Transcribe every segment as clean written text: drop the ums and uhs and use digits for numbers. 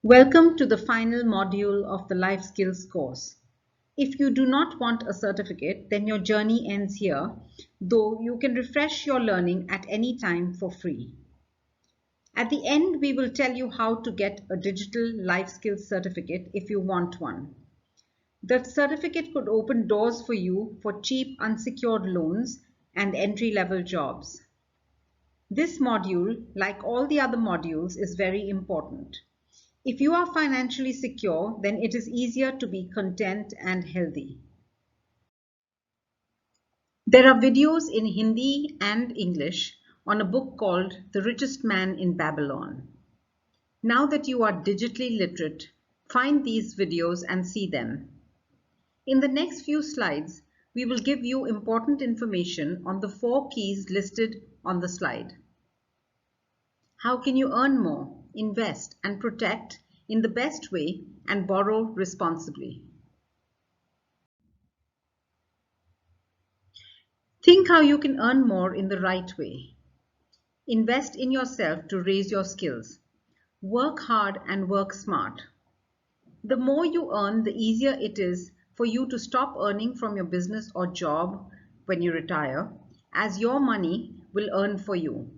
Welcome to the final module of the Life Skills course. If you do not want a certificate, then your journey ends here, though you can refresh your learning at any time for free. At the end, we will tell you how to get a digital life skills certificate if you want one. The certificate could open doors for you for cheap unsecured loans and entry-level jobs. This module, like all the other modules, is very important. If you are financially secure, then it is easier to be content and healthy. There are videos in Hindi and English on a book called The Richest Man in Babylon. Now that you are digitally literate, find these videos and see them. In the next few slides, we will give you important information on the 4 keys listed on the slide. How can you earn more, invest, and protect in the best way and borrow responsibly? Think how you can earn more in the right way. Invest in yourself to raise your skills. Work hard and work smart. The more you earn, the easier it is for you to stop earning from your business or job when you retire, as your money will earn for you.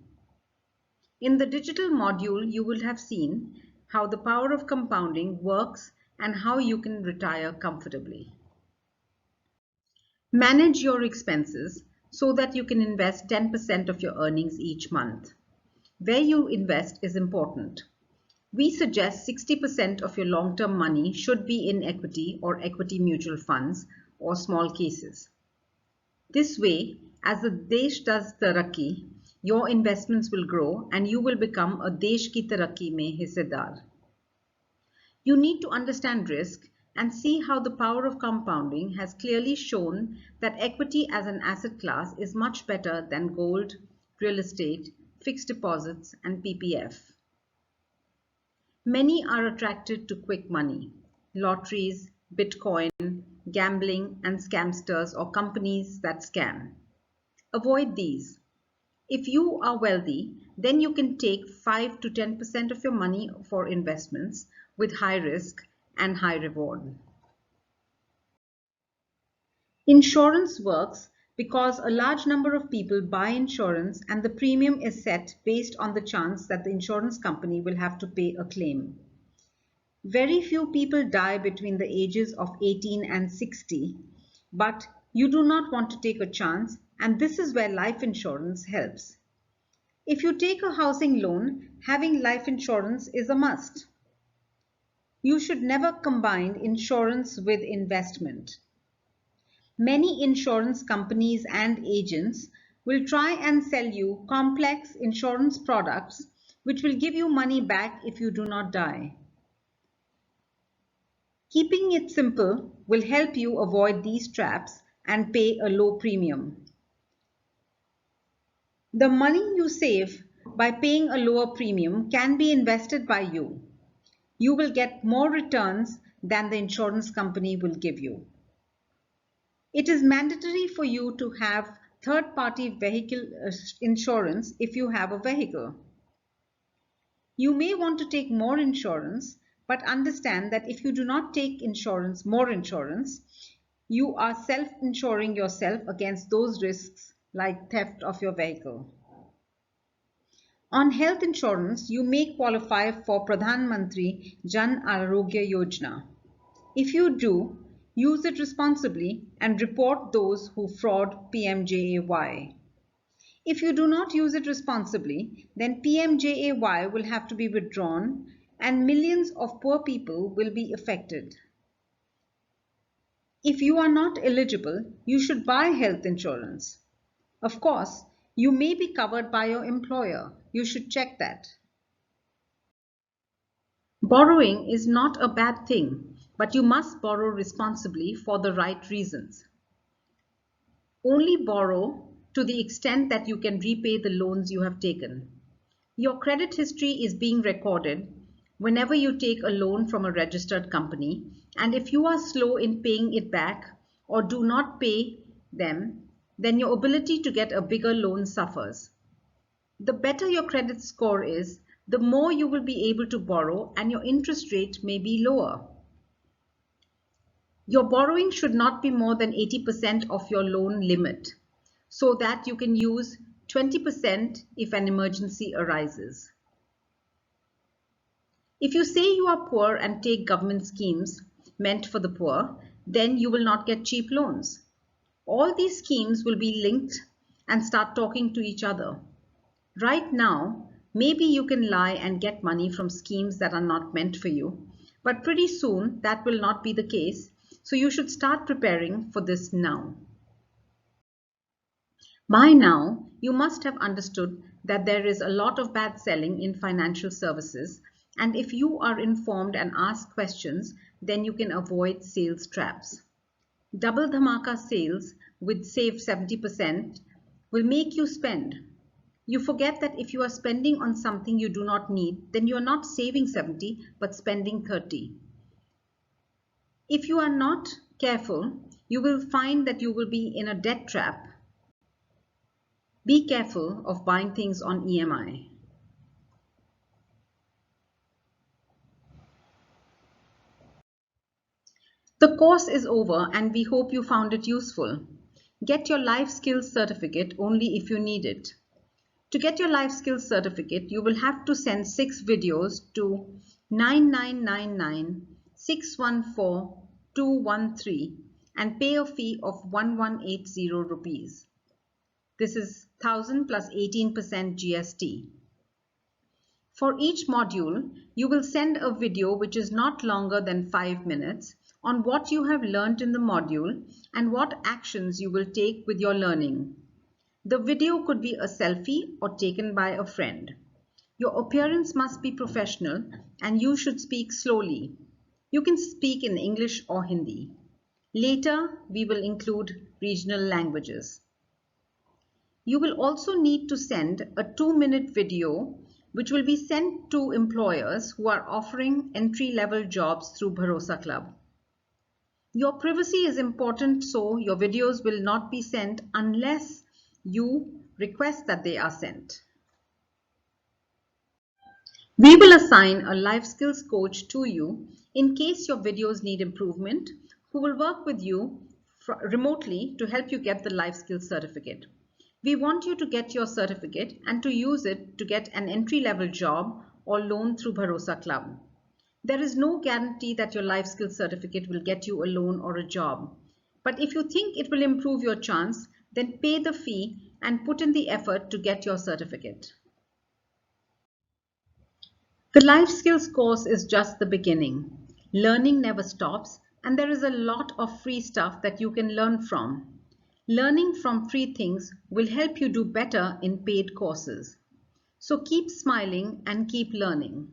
In the digital module, you will have seen how the power of compounding works and how you can retire comfortably. Manage your expenses so that you can invest 10% of your earnings each month. Where you invest is important. We suggest 60% of your long-term money should be in equity or equity mutual funds or small cases. This way, as the Desh does Taraqi, your investments will grow and you will become a Desh ki Taraqi mein hissedar. You need to understand risk and see how the power of compounding has clearly shown that equity as an asset class is much better than gold, real estate, fixed deposits, and PPF. Many are attracted to quick money, lotteries, Bitcoin, gambling, and scamsters or companies that scam. Avoid these. If you are wealthy, then you can take 5 to 10% of your money for investments with high risk and high reward. Insurance works because a large number of people buy insurance and the premium is set based on the chance that the insurance company will have to pay a claim. Very few people die between the ages of 18 and 60, but you do not want to take a chance, and this is where life insurance helps. If you take a housing loan, having life insurance is a must. You should never combine insurance with investment. Many insurance companies and agents will try and sell you complex insurance products which will give you money back if you do not die. Keeping it simple will help you avoid these traps and pay a low premium. The money you save by paying a lower premium can be invested by you. You will get more returns than the insurance company will give you. It is mandatory for you to have third-party vehicle insurance if you have a vehicle. You may want to take more insurance, but understand that if you do not take more insurance, you are self-insuring yourself against those risks like theft of your vehicle. On health insurance, you may qualify for Pradhan Mantri Jan Arogya Yojana. If you do, use it responsibly and report those who fraud PMJAY. If you do not use it responsibly, then PMJAY will have to be withdrawn and millions of poor people will be affected. If you are not eligible, you should buy health insurance. Of course, you may be covered by your employer. You should check that. Borrowing is not a bad thing, but you must borrow responsibly for the right reasons. Only borrow to the extent that you can repay the loans you have taken. Your credit history is being recorded whenever you take a loan from a registered company, and if you are slow in paying it back or do not pay them, then your ability to get a bigger loan suffers. The better your credit score is, the more you will be able to borrow and your interest rate may be lower. Your borrowing should not be more than 80% of your loan limit, so that you can use 20% if an emergency arises. If you say you are poor and take government schemes meant for the poor, then you will not get cheap loans. All these schemes will be linked and start talking to each other. Right now, maybe you can lie and get money from schemes that are not meant for you, but pretty soon that will not be the case, so you should start preparing for this now. By now, you must have understood that there is a lot of bad selling in financial services, and if you are informed and ask questions, then you can avoid sales traps. Double dhamaka sales with save 70% will make you spend. You forget that if you are spending on something you do not need, then you are not saving 70 but spending 30. If you are not careful, you will find that you will be in a debt trap. Be careful of buying things on EMI. The course is over and we hope you found it useful. Get your life skills certificate only if you need it. To get your life skills certificate, you will have to send 6 videos to 9999 614 213 and pay a fee of 1180 rupees. This is 1000 plus 18% GST. For each module, you will send a video which is not longer than 5 minutes on what you have learned in the module and what actions you will take with your learning. The video could be a selfie or taken by a friend. Your appearance must be professional and you should speak slowly. You can speak in English or Hindi. Later, we will include regional languages. You will also need to send a 2-minute video which will be sent to employers who are offering entry-level jobs through Bharosa Club. Your privacy is important, so your videos will not be sent unless you request that they are sent. We will assign a life skills coach to you in case your videos need improvement, who will work with you remotely to help you get the life skills certificate. We want you to get your certificate and to use it to get an entry-level job or loan through Bharosa Club. There is no guarantee that your life skills certificate will get you a loan or a job. But if you think it will improve your chance, then pay the fee and put in the effort to get your certificate. The life skills course is just the beginning. Learning never stops, and there is a lot of free stuff that you can learn from. Learning from free things will help you do better in paid courses. So keep smiling and keep learning.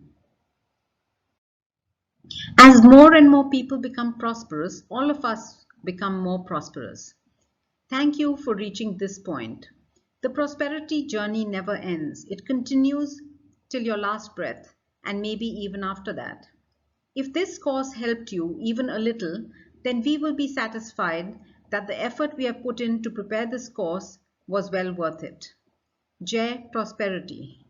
As more and more people become prosperous, all of us become more prosperous. Thank you for reaching this point. The prosperity journey never ends. It continues till your last breath and maybe even after that. If this course helped you even a little, then we will be satisfied that the effort we have put in to prepare this course was well worth it. Jai Prosperity.